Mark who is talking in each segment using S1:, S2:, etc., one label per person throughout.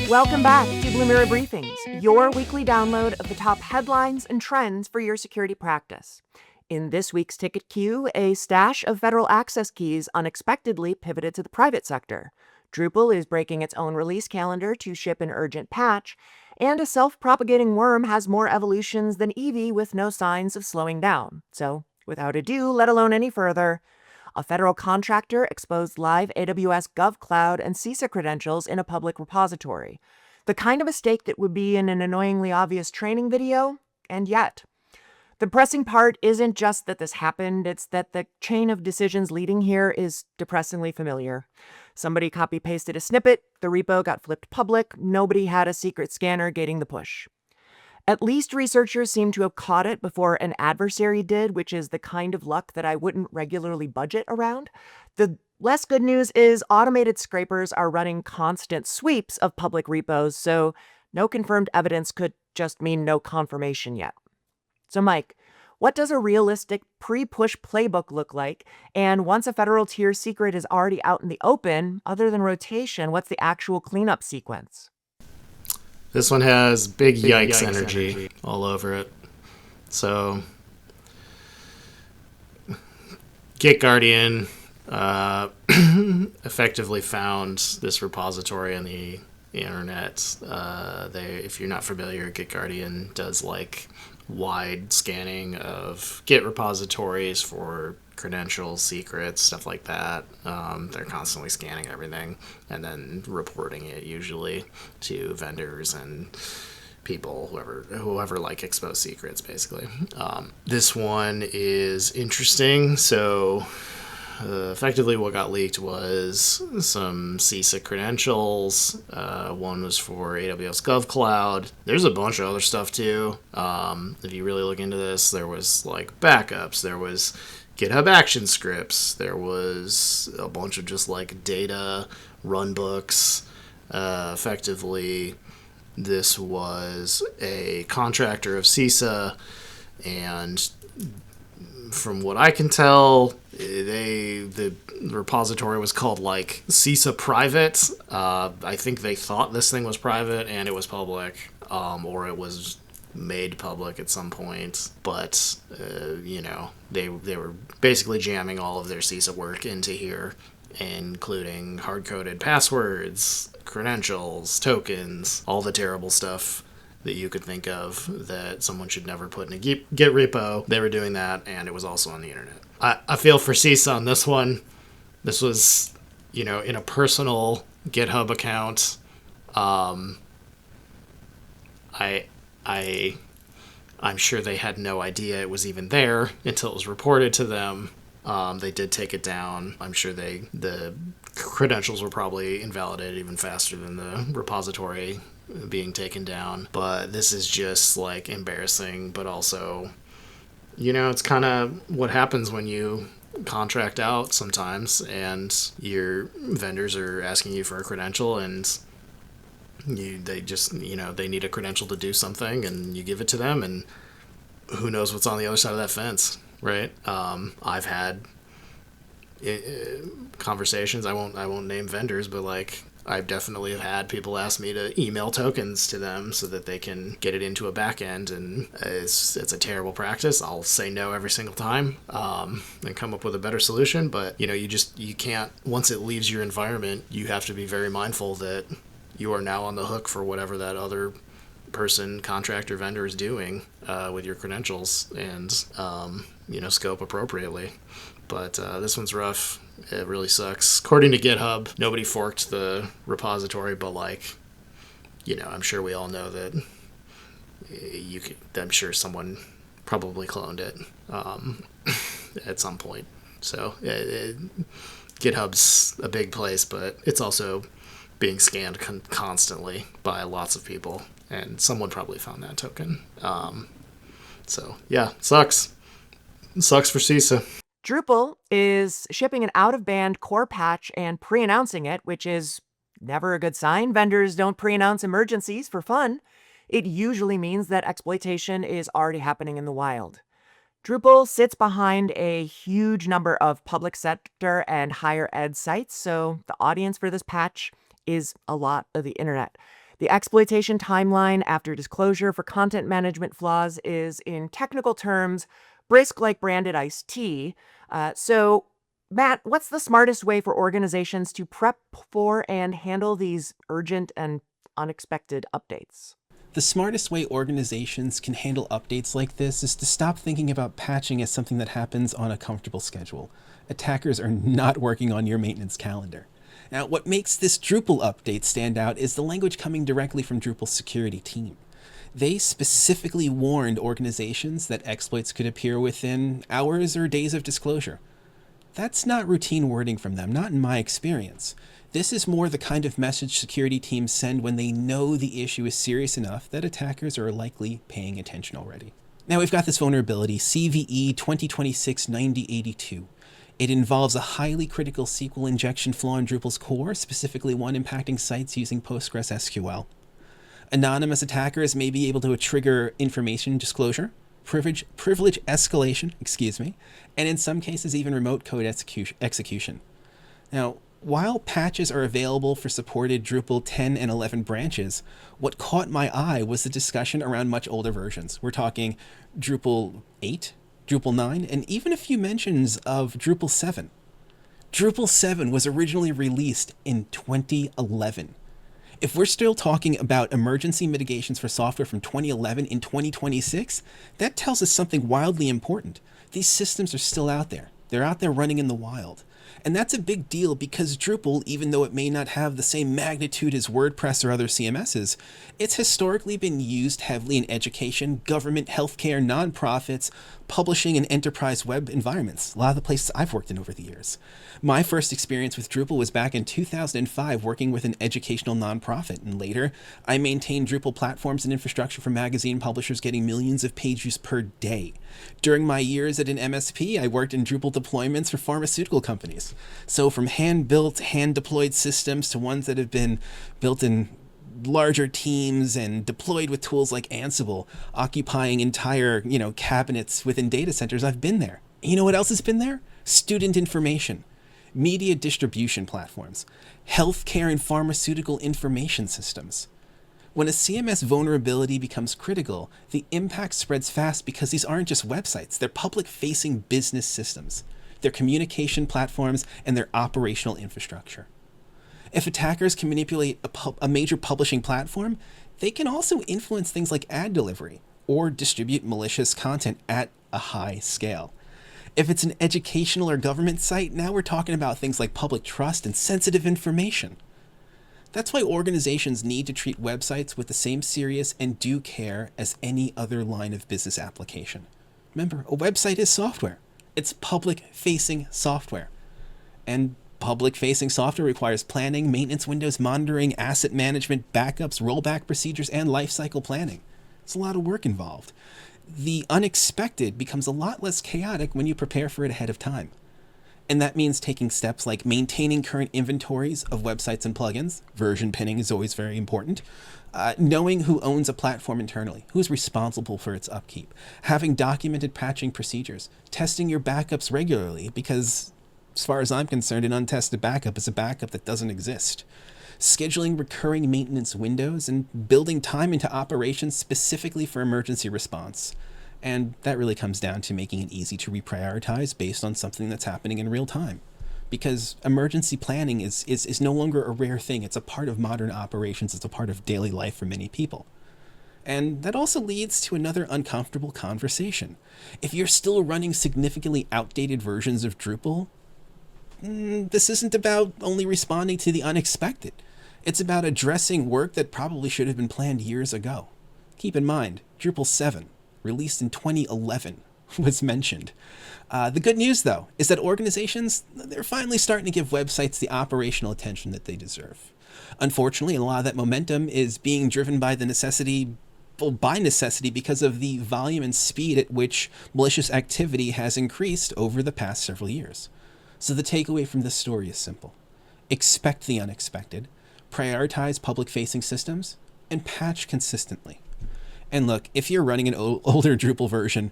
S1: Welcome back to Blumira Briefings, your weekly download of the top headlines and trends for your security practice. In this week's ticket queue, a stash of federal access keys unexpectedly pivoted to the private sector. Drupal is breaking its own release calendar to ship an urgent patch, and a self-propagating worm has more evolutions than Eevee with no signs of slowing down. So, without ado, let alone any further, a federal contractor exposed live AWS GovCloud and CISA credentials in a public repository. The kind of mistake that would be in an annoyingly obvious training video, and yet. The pressing part isn't just that this happened, it's that the chain of decisions leading here is depressingly familiar. Somebody copy-pasted a snippet, the repo got flipped public, nobody had a secret scanner gating the push. At least researchers seem to have caught it before an adversary did, which is the kind of luck that I wouldn't regularly budget around. The less good news is automated scrapers are running constant sweeps of public repos, so no confirmed evidence could just mean no confirmation yet. So Mike, what does a realistic pre-push playbook look like? And once a federal tier secret is already out in the open, other than rotation, what's the actual cleanup sequence?
S2: This one has big yikes energy all over it. So, GitGuardian effectively found this repository on the internet. If you're not familiar, GitGuardian does like wide scanning of Git repositories for credentials, secrets, stuff like that. They're constantly scanning everything and then reporting it usually to vendors and people, whoever like expose secrets, basically. This one is interesting. So effectively what got leaked was some CISA credentials. One was for AWS GovCloud. There's a bunch of other stuff too. If you really look into this, there was like backups, there was GitHub action scripts, there was a bunch of just like data runbooks. Effectively, this was a contractor of CISA, and from what I can tell, the repository was called like CISA Private. I think they thought this thing was private and it was public, or it was made public at some point. But they were basically jamming all of their CISA work into here, including hard-coded passwords, credentials, tokens, all the terrible stuff that you could think of that someone should never put in a Git repo. They were doing that, and it was also on the internet. I feel for CISA on this one. This was, in a personal GitHub account. I'm sure they had no idea it was even there until it was reported to them. They did take it down. I'm sure the credentials were probably invalidated even faster than the repository being taken down. But this is just like embarrassing, but also, it's kind of what happens when you contract out sometimes and your vendors are asking you for a credential and they need a credential to do something and you give it to them and who knows what's on the other side of that fence, right? I've had conversations. I won't name vendors, but like I definitely have had people ask me to email tokens to them so that they can get it into a back end, and it's a terrible practice. I'll say no every single time and come up with a better solution. But you can't, once it leaves your environment, you have to be very mindful that you are now on the hook for whatever that other person, contractor, vendor is doing with your credentials, and scope appropriately. But this one's rough. It really sucks. According to GitHub, nobody forked the repository, but I'm sure we all know that I'm sure someone probably cloned it at some point. So GitHub's a big place, but it's also being scanned constantly by lots of people, and someone probably found that token. So yeah, sucks. It sucks for CISA.
S1: Drupal is shipping an out-of-band core patch and pre-announcing it, which is never a good sign. Vendors don't pre-announce emergencies for fun. It usually means that exploitation is already happening in the wild. Drupal sits behind a huge number of public sector and higher ed sites, so the audience for this patch is a lot of the internet. The exploitation timeline after disclosure for content management flaws is, in technical terms, brisk like branded iced tea. So, Matt, what's the smartest way for organizations to prep for and handle these urgent and unexpected updates?
S3: The smartest way organizations can handle updates like this is to stop thinking about patching as something that happens on a comfortable schedule. Attackers are not working on your maintenance calendar. Now, what makes this Drupal update stand out is the language coming directly from Drupal's security team. They specifically warned organizations that exploits could appear within hours or days of disclosure. That's not routine wording from them, not in my experience. This is more the kind of message security teams send when they know the issue is serious enough that attackers are likely paying attention already. Now we've got this vulnerability, CVE 2026-9082. It involves a highly critical SQL injection flaw in Drupal's core, specifically one impacting sites using PostgreSQL. Anonymous attackers may be able to trigger information disclosure, privilege escalation, and in some cases even remote code execution. Now, while patches are available for supported Drupal 10 and 11 branches, what caught my eye was the discussion around much older versions. We're talking Drupal 8, Drupal 9, and even a few mentions of Drupal 7. Drupal 7 was originally released in 2011. If we're still talking about emergency mitigations for software from 2011 in 2026, that tells us something wildly important. These systems are still out there. They're out there running in the wild. And that's a big deal because Drupal, even though it may not have the same magnitude as WordPress or other CMSs, it's historically been used heavily in education, government, healthcare, nonprofits, publishing, and enterprise web environments, a lot of the places I've worked in over the years. My first experience with Drupal was back in 2005 working with an educational nonprofit, and later I maintained Drupal platforms and infrastructure for magazine publishers getting millions of page views per day. During my years at an MSP, I worked in Drupal deployments for pharmaceutical companies. So from hand-built, hand-deployed systems to ones that have been built in larger teams and deployed with tools like Ansible, occupying entire, cabinets within data centers, I've been there. You know what else has been there? Student information, media distribution platforms, healthcare and pharmaceutical information systems. When a CMS vulnerability becomes critical, the impact spreads fast because these aren't just websites, they're public-facing business systems, their communication platforms, and their operational infrastructure. If attackers can manipulate a major publishing platform, they can also influence things like ad delivery or distribute malicious content at a high scale. If it's an educational or government site, now we're talking about things like public trust and sensitive information. That's why organizations need to treat websites with the same serious and due care as any other line of business application. Remember, a website is software. It's public-facing software. And public-facing software requires planning, maintenance windows, monitoring, asset management, backups, rollback procedures, and lifecycle planning. It's a lot of work involved. The unexpected becomes a lot less chaotic when you prepare for it ahead of time. And that means taking steps like maintaining current inventories of websites and plugins. Version pinning is always very important. Knowing who owns a platform internally, who's responsible for its upkeep. Having documented patching procedures. Testing your backups regularly because, as far as I'm concerned, an untested backup is a backup that doesn't exist. Scheduling recurring maintenance windows and building time into operations specifically for emergency response. And that really comes down to making it easy to reprioritize based on something that's happening in real time. Because emergency planning is no longer a rare thing. It's a part of modern operations. It's a part of daily life for many people. And that also leads to another uncomfortable conversation. If you're still running significantly outdated versions of Drupal, this isn't about only responding to the unexpected. It's about addressing work that probably should have been planned years ago. Keep in mind, Drupal 7, released in 2011, was mentioned. The good news, though, is that organizations, they're finally starting to give websites the operational attention that they deserve. Unfortunately, a lot of that momentum is being driven by necessity because of the volume and speed at which malicious activity has increased over the past several years. So the takeaway from this story is simple. Expect the unexpected, prioritize public-facing systems, and patch consistently. And look, if you're running an older Drupal version,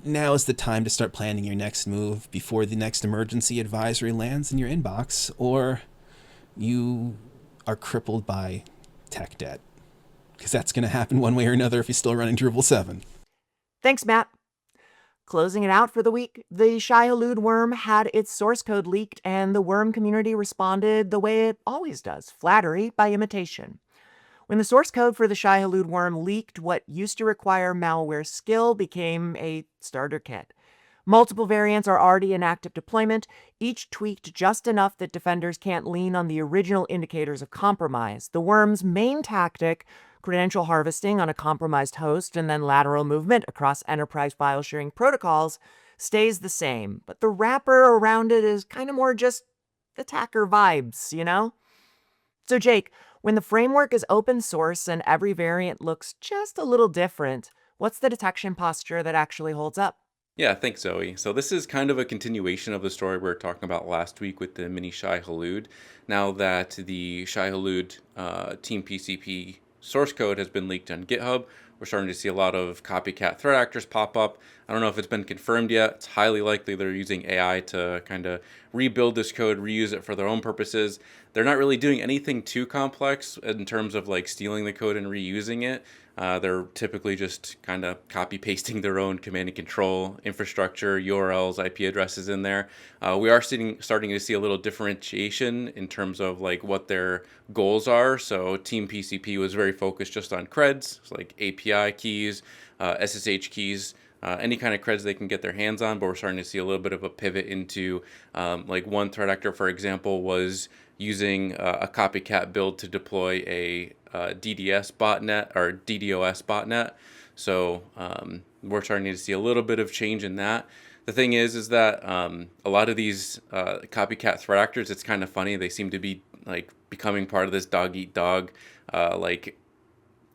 S3: now is the time to start planning your next move before the next emergency advisory lands in your inbox, or you are crippled by tech debt. Because that's going to happen one way or another if you're still running Drupal 7.
S1: Thanks, Matt. Closing it out for the week, the Shai-Hulud worm had its source code leaked, and the worm community responded the way it always does, flattery by imitation. When the source code for the Shai-Hulud worm leaked, what used to require malware skill became a starter kit. Multiple variants are already in active deployment, each tweaked just enough that defenders can't lean on the original indicators of compromise. The worm's main tactic, credential harvesting on a compromised host and then lateral movement across enterprise file sharing protocols, stays the same, but the wrapper around it is kind of more just attacker vibes, you know? So Jake, when the framework is open source and every variant looks just a little different, what's the detection posture that actually holds up?
S4: Yeah, thanks, Zoe. So this is kind of a continuation of the story we were talking about last week with the mini Shai-Hulud. Now that the Shai-Hulud Team PCP source code has been leaked on GitHub, we're starting to see a lot of copycat threat actors pop up. I don't know if it's been confirmed yet. It's highly likely they're using AI to kind of rebuild this code, reuse it for their own purposes. They're not really doing anything too complex in terms of like stealing the code and reusing it. They're typically just kind of copy pasting their own command and control infrastructure, URLs, IP addresses in there. We are starting to see a little differentiation in terms of like what their goals are. So Team PCP was very focused just on creds, so like API keys, SSH keys, any kind of creds they can get their hands on. But we're starting to see a little bit of a pivot into like one threat actor, for example, was using a copycat build to deploy a DDoS botnet. So we're starting to see a little bit of change in that. The thing is that a lot of these copycat threat actors, it's kind of funny. They seem to be like becoming part of this dog eat dog like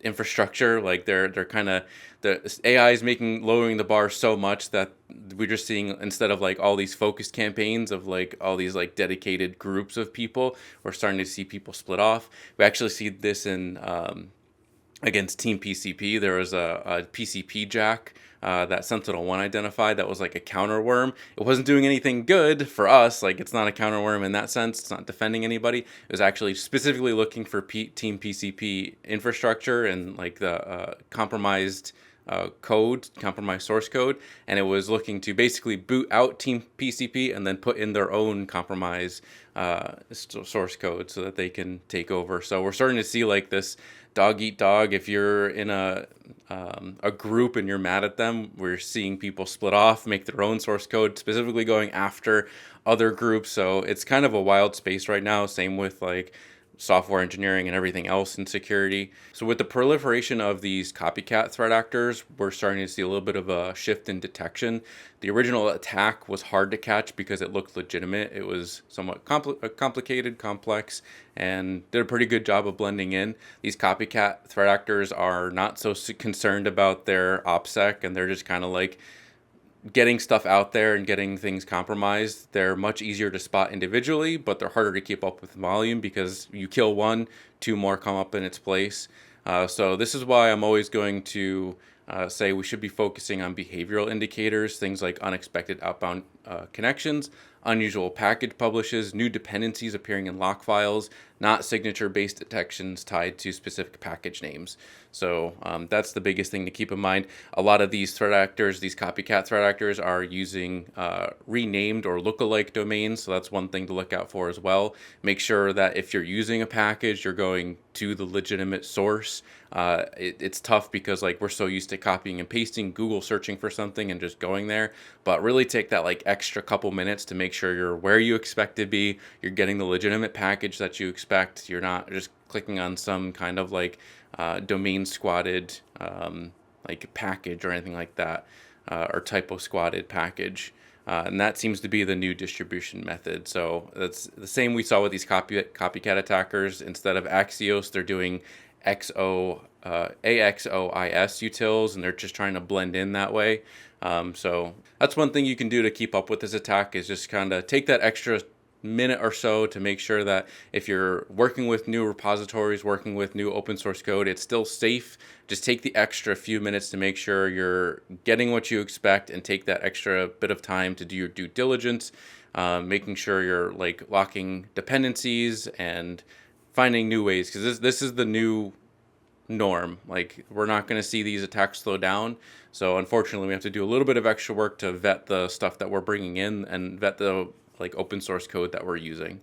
S4: infrastructure. Like they're kind of, the AI is lowering the bar so much that we're just seeing, instead of like all these focused campaigns of like all these like dedicated groups of people, we're starting to see people split off. We actually see this in against Team PCP. There was a PCP jack that SentinelOne identified that was like a counter worm. It wasn't doing anything good for us. Like it's not a counter worm in that sense. It's not defending anybody. It was actually specifically looking for Team PCP infrastructure and like the compromised compromised source code, and it was looking to basically boot out Team PCP and then put in their own compromised source code so that they can take over. So we're starting to see like this dog eat dog. If you're in a group and you're mad at them, we're seeing people split off, make their own source code, specifically going after other groups. So it's kind of a wild space right now. Same with like software engineering and everything else in security. So with the proliferation of these copycat threat actors, we're starting to see a little bit of a shift in detection. The original attack was hard to catch because it looked legitimate. It was somewhat complicated, complex, and did a pretty good job of blending in. These copycat threat actors are not so concerned about their OPSEC, and they're just kind of like getting stuff out there and getting things compromised. They're much easier to spot individually, but they're harder to keep up with volume because you kill one, two more come up in its place. So this is why I'm always going to say we should be focusing on behavioral indicators, things like unexpected outbound connections, unusual package publishes, new dependencies appearing in lock files, not signature-based detections tied to specific package names. So that's the biggest thing to keep in mind. A lot of these threat actors, these copycat threat actors, are using renamed or lookalike domains. So that's one thing to look out for as well. Make sure that if you're using a package, you're going to the legitimate source. It's tough because like we're so used to copying and pasting, Google searching for something and just going there. But really take that like extra couple minutes to make sure you're where you expect to be. You're getting the legitimate package that you expect. You're not just clicking on some kind of like domain squatted like package or anything like that, or typo squatted package. And that seems to be the new distribution method. So that's the same we saw with these copycat attackers. Instead of Axios, they're doing AXOIS utils, and they're just trying to blend in that way. So that's one thing you can do to keep up with this attack, is just kind of take that extra minute or so to make sure that if you're working with new repositories, working with new open source code, it's still safe. Just take the extra few minutes to make sure you're getting what you expect, and take that extra bit of time to do your due diligence, making sure you're like locking dependencies and finding new ways, because this is the new norm. Like, we're not going to see these attacks slow down. So unfortunately, we have to do a little bit of extra work to vet the stuff that we're bringing in and vet the like open source code that we're using.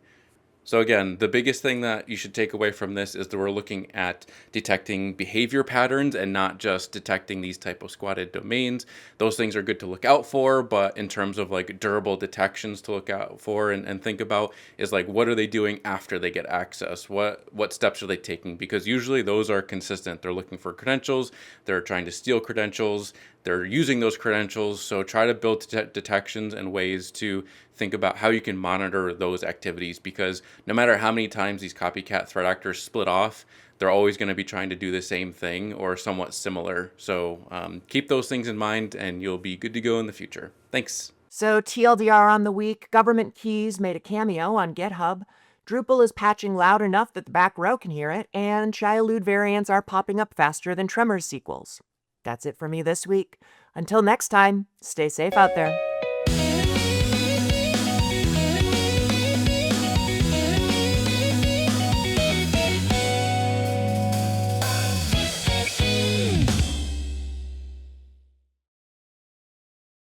S4: So again, the biggest thing that you should take away from this is that we're looking at detecting behavior patterns and not just detecting these type of squatted domains. Those things are good to look out for, but in terms of like durable detections to look out for and think about is like, what are they doing after they get access? What steps are they taking? Because usually those are consistent. They're looking for credentials, they're trying to steal credentials, they're using those credentials. So try to build detections and ways to think about how you can monitor those activities, because no matter how many times these copycat threat actors split off, they're always going to be trying to do the same thing or somewhat similar. So keep those things in mind and you'll be good to go in the future. Thanks.
S1: So TLDR on the week, government keys made a cameo on GitHub. Drupal is patching loud enough that the back row can hear it, and Shai-Hulud variants are popping up faster than Tremors sequels. That's it for me this week. Until next time, stay safe out there.